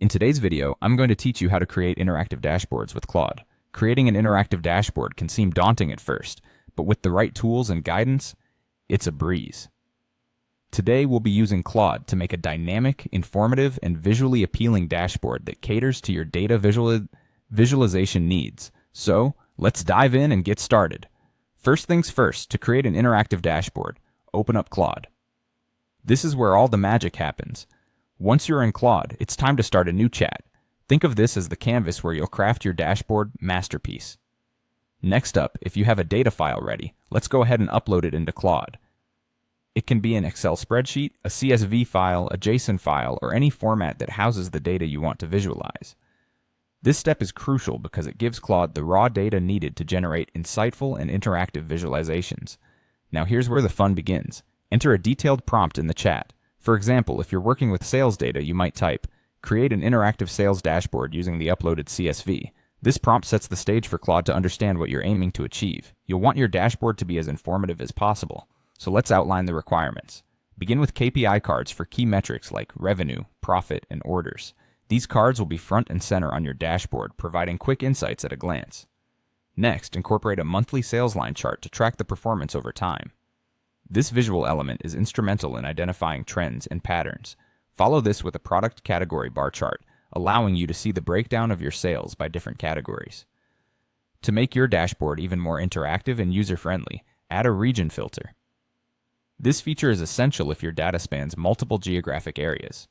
In today's video, I'm going to teach you how to create interactive dashboards with Claude. Creating an interactive dashboard can seem daunting at first, but with the right tools and guidance, it's a breeze. Today, we'll be using Claude to make a dynamic, informative, and visually appealing dashboard that caters to your data visualization needs. So, let's dive in and get started. First things first, to create an interactive dashboard, open up Claude. This is where all the magic happens. Once you're in Claude, it's time to start a new chat. Think of this as the canvas where you'll craft your dashboard masterpiece. Next up, if you have a data file ready, let's go ahead and upload it into Claude. It can be an Excel spreadsheet, a CSV file, a JSON file, or any format that houses the data you want to visualize. This step is crucial because it gives Claude the raw data needed to generate insightful and interactive visualizations. Now here's where the fun begins. Enter a detailed prompt in the chat. For example, if you're working with sales data, you might type, "Create an interactive sales dashboard using the uploaded CSV." This prompt sets the stage for Claude to understand what you're aiming to achieve. You'll want your dashboard to be as informative as possible. So let's outline the requirements. Begin with KPI cards for key metrics like revenue, profit, and orders. These cards will be front and center on your dashboard, providing quick insights at a glance. Next, incorporate a monthly sales line chart to track the performance over time. This visual element is instrumental in identifying trends and patterns. Follow this with a product category bar chart, allowing you to see the breakdown of your sales by different categories. To make your dashboard even more interactive and user-friendly, add a region filter. This feature is essential if your data spans multiple geographic areas.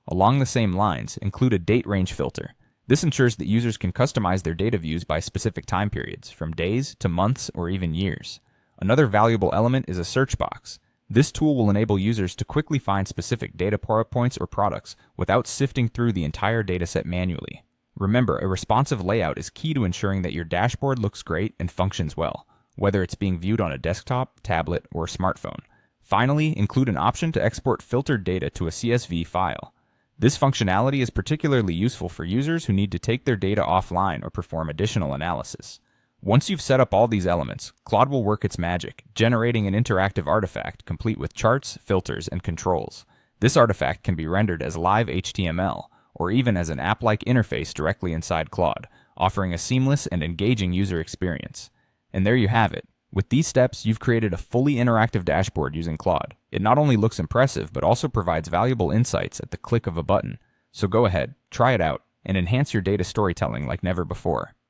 Along the same lines, include a date range filter. This ensures that users can customize their data views by specific time periods, from days to months or even years. Another valuable element is a search box. This tool will enable users to quickly find specific data points or products without sifting through the entire dataset manually. Remember, a responsive layout is key to ensuring that your dashboard looks great and functions well, whether it's being viewed on a desktop, tablet, or smartphone. Finally, include an option to export filtered data to a CSV file. This functionality is particularly useful for users who need to take their data offline or perform additional analysis. Once you've set up all these elements, Claude will work its magic, generating an interactive artifact complete with charts, filters, and controls. This artifact can be rendered as live HTML, or even as an app-like interface directly inside Claude, offering a seamless and engaging user experience. And there you have it. With these steps, you've created a fully interactive dashboard using Claude. It not only looks impressive, but also provides valuable insights at the click of a button. So go ahead, try it out, and enhance your data storytelling like never before.